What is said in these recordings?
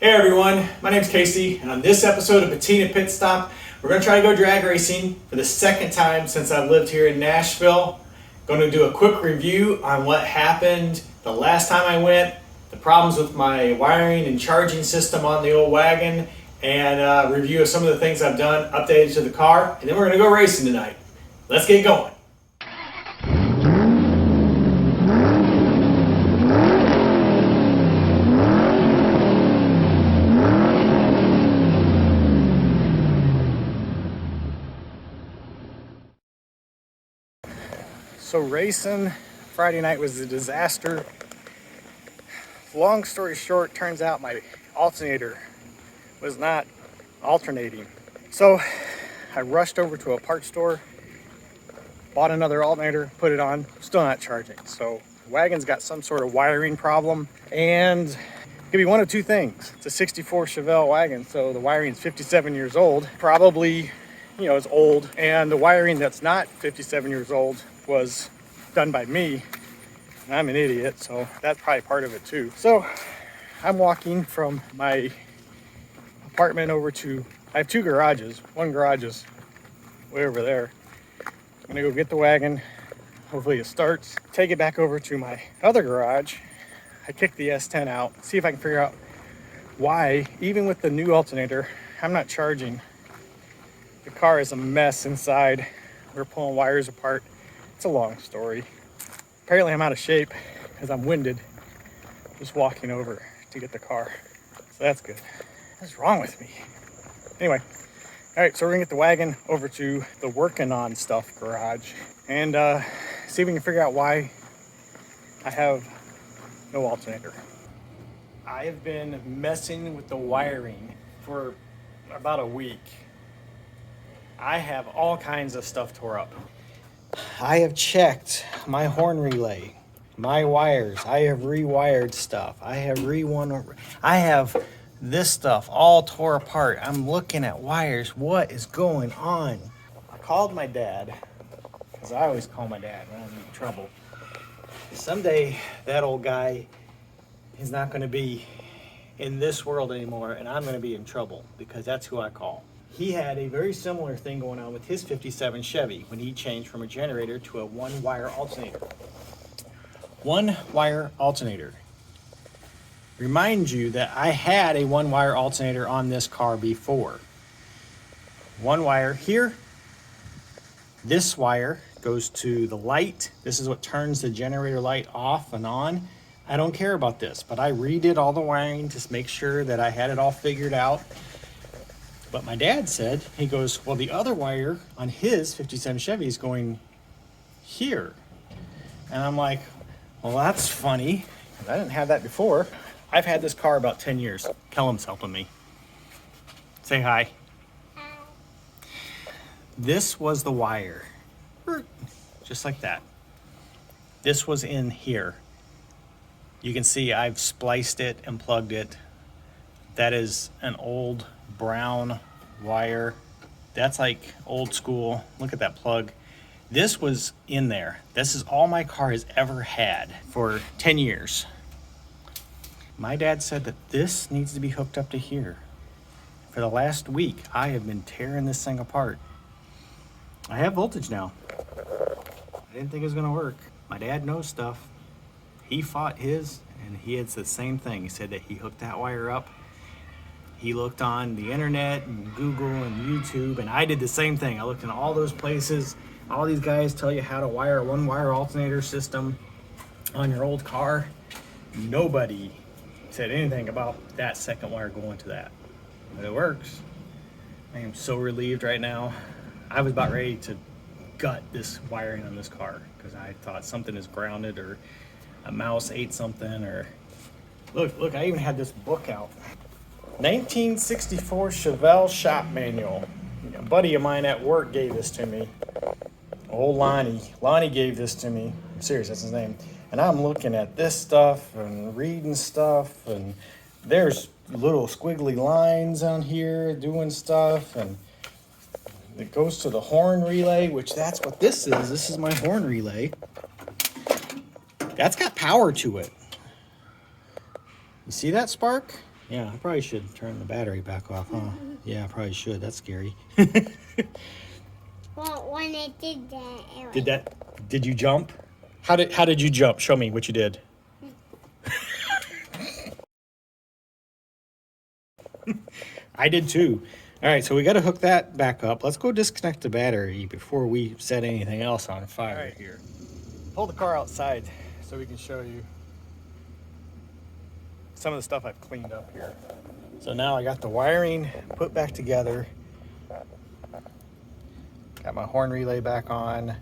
Hey everyone, my name's Casey, and on this episode of Patina Pit Stop, we're going to try to go drag racing for the second time since I've lived here in Nashville. Going to do a quick review on what happened the last time I went, the problems with my wiring and charging system on the old wagon, and a review of some of the things I've done, updated to the car, and then we're going to go racing tonight. Let's get going. So racing Friday night was a disaster. Long story short, turns out my alternator was not alternating. So I rushed over to a parts store, bought another alternator, put it on, still not charging. So the wagon's got some sort of wiring problem, and it could be one of two things. It's a 64 Chevelle wagon, so the wiring's 57 years old. Probably, it's old, and the wiring that's not 57 years old was done by me. And I'm an idiot, so that's probably part of it too. So I'm walking from my apartment over to, I have two garages. One garage is way over there. I'm gonna go get the wagon. Hopefully it starts. Take it back over to my other garage. I kick the S10 out, see if I can figure out why, even with the new alternator, I'm not charging. The car is a mess inside. We're pulling wires apart. It's a long story. Apparently I'm out of shape because I'm winded just walking over to get the car. So that's good. What's wrong with me? Anyway, all right, so we're gonna get the wagon over to the working on stuff garage and see if we can figure out why I have no alternator. I have been messing with the wiring for about a week. I have all kinds of stuff tore up. I have checked my horn relay, my wires. I have rewired stuff. I have this stuff all tore apart. I'm looking at wires. What is going on? I called my dad, because I always call my dad when I'm in trouble. Someday that old guy is not going to be in this world anymore, and I'm going to be in trouble because that's who I call. He had a very similar thing going on with his 57 Chevy when he changed from a generator to a one-wire alternator. One-wire alternator. Remind you that I had a one-wire alternator on this car before. One wire here. This wire goes to the light. This is what turns the generator light off and on. I don't care about this, but I redid all the wiring to make sure that I had it all figured out. But my dad said, he goes, well, the other wire on his 57 Chevy is going here. And I'm like, well, that's funny, because I didn't have that before. I've had this car about 10 years. Kellum's helping me. Say hi. This was the wire, just like that. This was in here. You can see I've spliced it and plugged it. That is an old brown wire. That's like old school. Look at that plug. This was in there. This is all my car has ever had for 10 years. My dad said that this needs to be hooked up to here. For the last week, I have been tearing this thing apart. I have voltage now. I didn't think it was gonna work. My dad knows stuff. He fought his, and he had the same thing. He said that he hooked that wire up. He looked on the internet and Google and YouTube, and I did the same thing. I looked in all those places. All these guys tell you how to wire a one-wire alternator system on your old car. Nobody said anything about that second wire going to that. But it works. I am so relieved right now. I was about ready to gut this wiring on this car because I thought something is grounded or a mouse ate something or... Look, I even had this book out. 1964 Chevelle shop manual. A buddy of mine at work gave this to me. Old Lonnie. Lonnie gave this to me. I'm serious, that's his name. And I'm looking at this stuff and reading stuff, and there's little squiggly lines on here doing stuff, and it goes to the horn relay, which that's what this is. This is my horn relay. That's got power to it. You see that spark? Yeah, I probably should turn the battery back off, huh? Yeah, I probably should. That's scary. Well, when it did that, Did you jump? How did you jump? Show me what you did. I did too. All right, so we got to hook that back up. Let's go disconnect the battery before we set anything else on fire here. Pull the car outside so we can show you some of the stuff I've cleaned up here. So now I got the wiring put back together. Got my horn relay back on.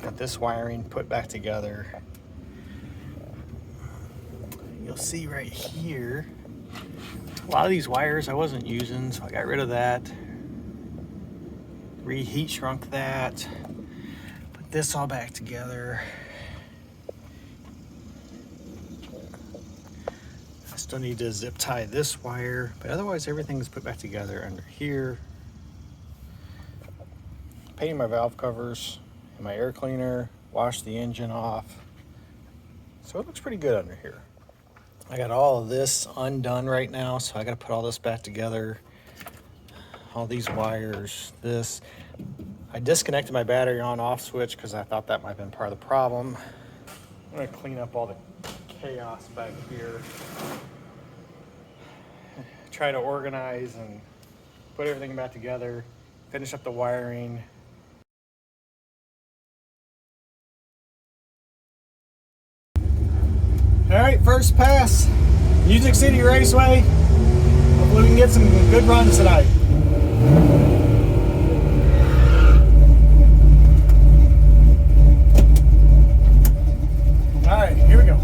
Got this wiring put back together. You'll see right here, a lot of these wires I wasn't using, so I got rid of that. Reheat shrunk that. Put this all back together. I still need to zip tie this wire, but otherwise everything's put back together under here. Painted my valve covers and my air cleaner, washed the engine off. So it looks pretty good under here. I got all of this undone right now, so I got to put all this back together. All these wires, this. I disconnected my battery on-off switch because I thought that might have been part of the problem. I'm going to clean up all the chaos back here. Try to organize and put everything back together. Finish up the wiring. All right, first pass, Music City Raceway. Hopefully we can get some good runs tonight. All right, here we go.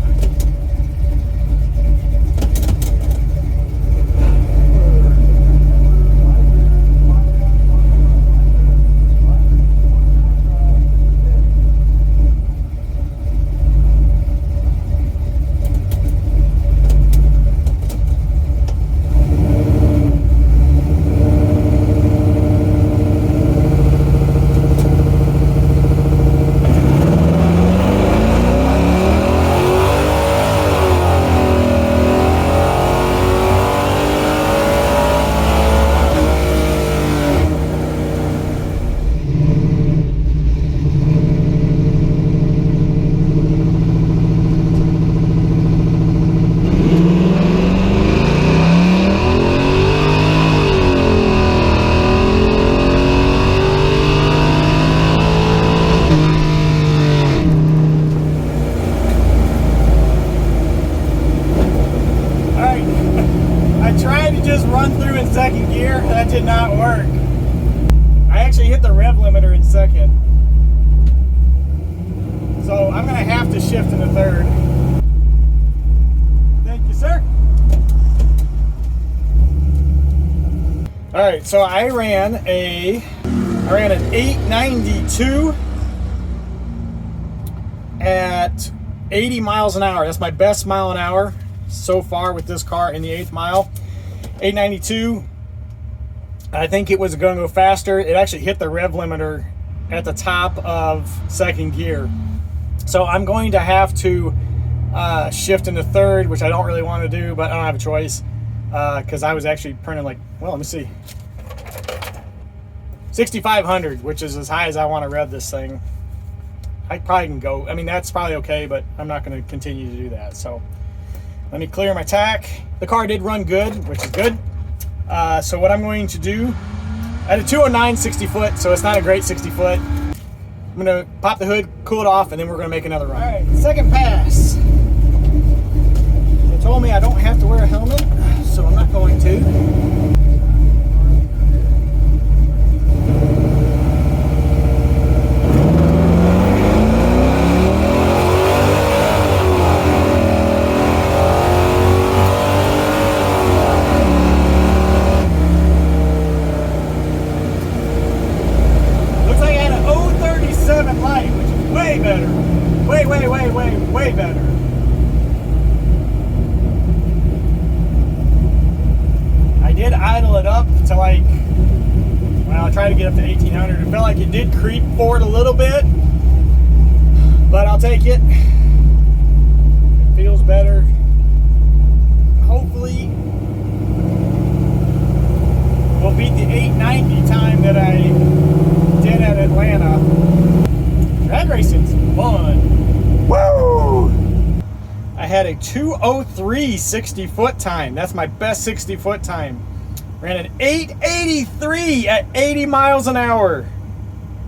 Second gear, that did not work. I actually hit the rev limiter in second. So I'm gonna have to shift into third. Thank you, sir. All right, so I ran an 892 at 80 miles an hour. That's my best mile an hour so far with this car in the 8th mile. 892. I think it was going to go faster. It actually hit the rev limiter at the top of second gear. So I'm going to have to shift into third, which I don't really want to do, but I don't have a choice because I was actually printing like, well, let me see. 6,500, which is as high as I want to rev this thing. I probably can go. I mean, that's probably okay, but I'm not going to continue to do that. So let me clear my tack. The car did run good, which is good. So what I'm going to do, I had a 209 60 foot, so it's not a great 60 foot. I'm gonna pop the hood, cool it off, and then we're gonna make another run. All right, second pass. They told me I don't have to wear a helmet, so I'm not going to. Way better. I did idle it up to like, well, I tried to get up to 1800. It felt like it did creep forward a little bit, but I'll take it. It feels better. Hopefully a 2:03 60-foot time. That's my best 60-foot time. Ran an 8:83 at 80 miles an hour.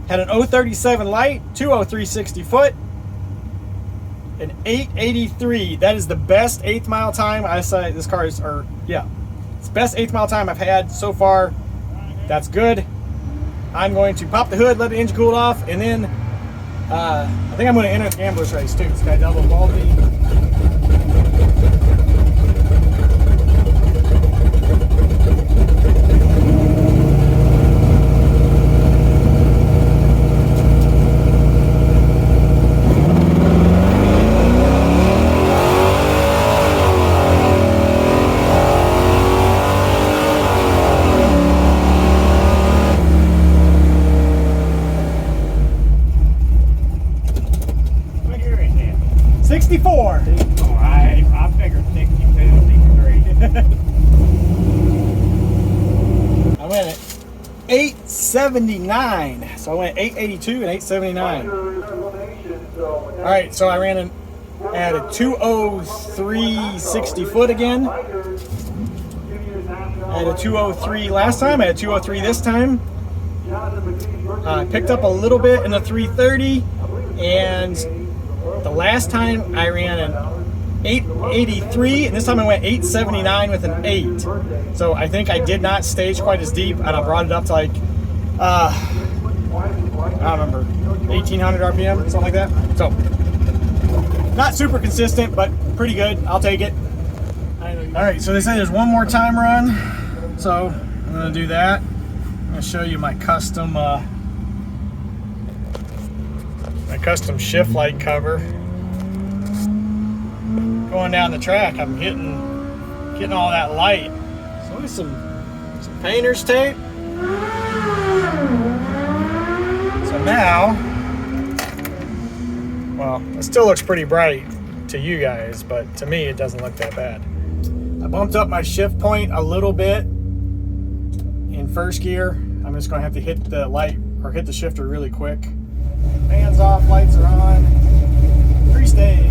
Had an 037 light, 2:03 60-foot, an 8:83. That is the best 8th mile time. I say this car is, or yeah, it's the best 8th mile time I've had so far. That's good. I'm going to pop the hood, let the engine cool off, and then I think I'm going to enter the Gamblers race too. It's got double Baldy. I figured 62, 63. I went at 879. So I went 882 and 879. All right, so I ran at a 2:03 60 foot again. I had a 2:03 last time. I had a 2:03 this time. I picked up a little bit in the 330, and the last time I ran an 883, and this time I went 879 with an 8. So I think I did not stage quite as deep, and I brought it up to like, I don't remember, 1800 RPM, something like that. So, not super consistent, but pretty good. I'll take it. All right, so they say there's one more time run, so I'm gonna do that. I'm gonna show you my custom shift light cover. Going down the track, I'm getting all that light. So with some painter's tape. So now, well, it still looks pretty bright to you guys, but to me it doesn't look that bad. I bumped up my shift point a little bit in first gear. I'm just gonna have to hit the light or hit the shifter really quick. Fans off, lights are on. Pre-stage.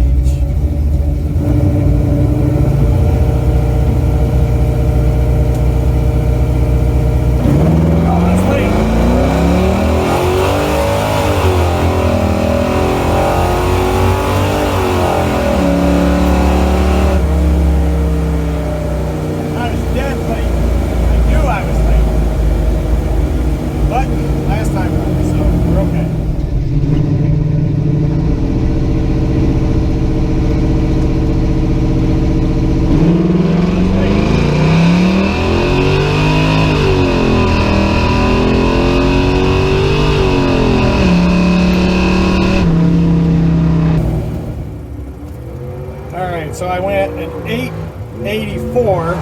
So I went an 884.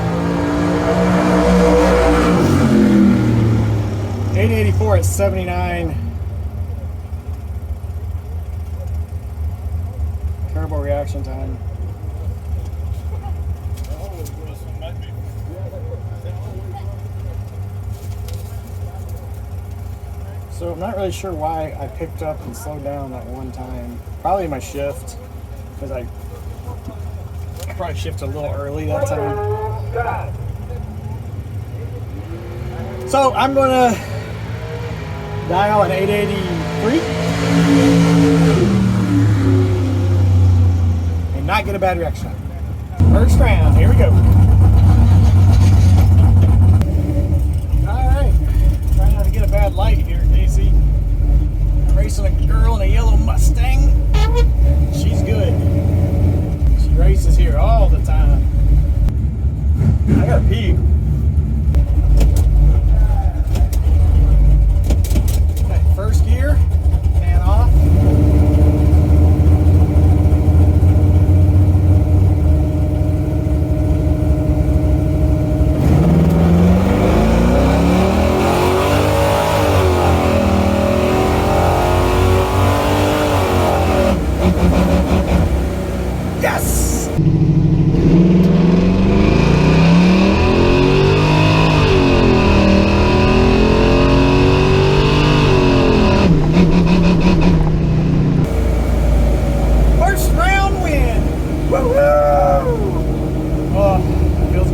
884 at 79. Turbo reaction time. So I'm not really sure why I picked up and slowed down that one time. Probably my shift, because I probably shifted a little early that time. So I'm gonna dial an 883 and not get a bad reaction time. First round, here we go. Alright, trying not to get a bad light here, Casey. I'm racing a girl in a yellow Mustang. She's good. She races here all the time. I gotta pee. Okay, first gear, fan off. Yes!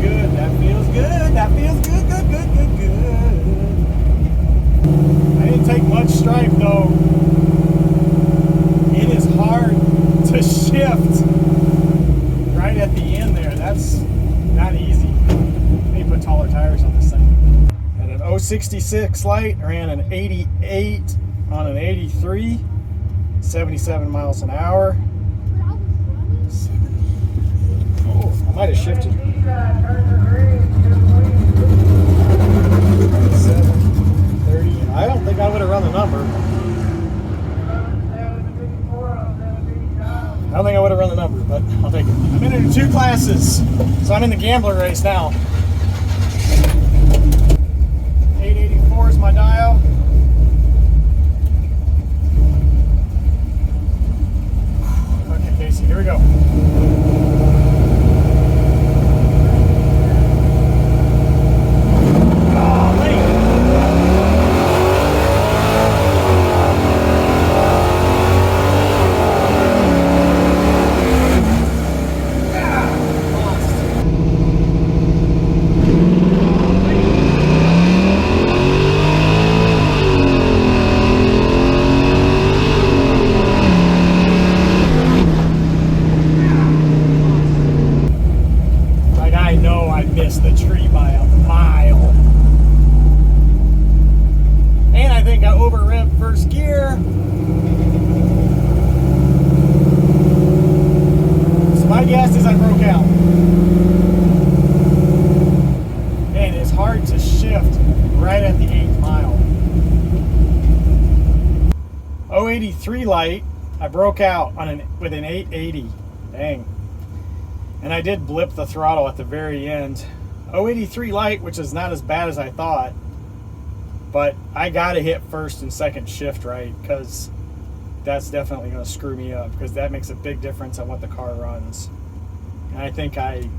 good. That feels good. That feels good. Good, good, good, good. I didn't take much stripe though. It is hard to shift right at the end there. That's not easy. Let me put taller tires on this thing. At an 066 light, ran an 88 on an 83, 77 miles an hour. Oh, I might have shifted. 30. I don't think I would have run the number. I don't think I would have run the number, but I'll take it. I'm in it in 2 classes, so I'm in the gambler race now. 884 is my dial. Okay, Casey, here we go. Missed the tree by a mile. And I think I over revved first gear. So my guess is I broke out. And it's hard to shift right at the 8th mile. 083 light, I broke out on with an 880. Dang. And I did blip the throttle at the very end. 083 light, which is not as bad as I thought, but I gotta hit first and second shift right, because that's definitely gonna screw me up, because that makes a big difference on what the car runs. And I think I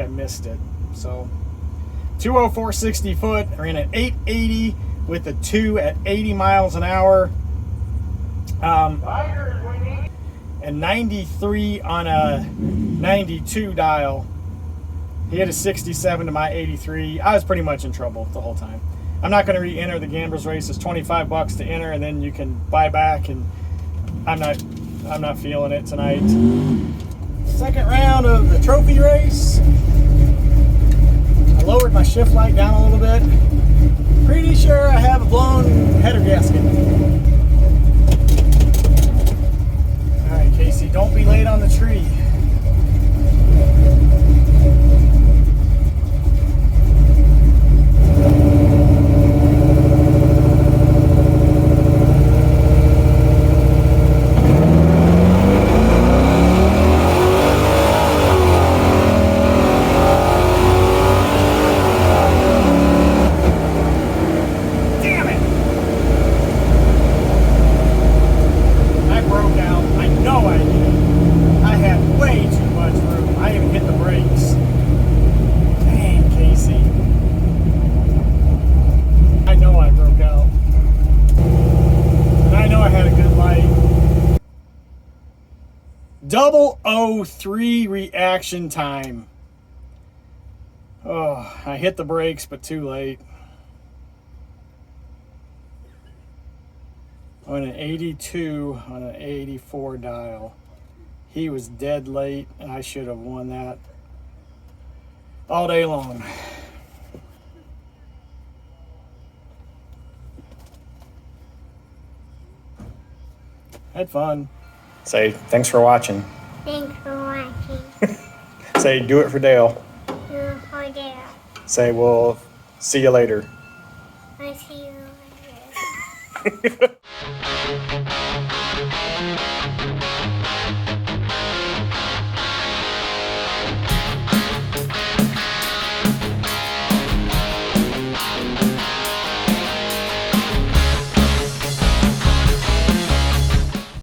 missed it. So 204 60 foot, I ran an 880 with a 2 at 80 miles an hour. And 93 on a 92 dial. He had a 67 to my 83. I was pretty much in trouble the whole time. I'm not going to re-enter the gamblers race. It's $25 to enter, and then you can buy back. And I'm not feeling it tonight. Second round of the trophy race. I lowered my shift light down a little bit. Pretty sure I have a blown header gasket. Casey, don't be late on the tree. Damn it! I broke out. I know I did. I had way too much room. I even hit the brakes. Dang, Casey. I know I broke out. And I know I had a good light. 003 reaction time. Oh, I hit the brakes, but too late. On an 82 on an 84 dial. He was dead late, and I should have won that all day long. Had fun. Say, thanks for watching. Thanks for watching. Say, do it for Dale. Do it for Dale. Say, we'll see you later. I'll see you later.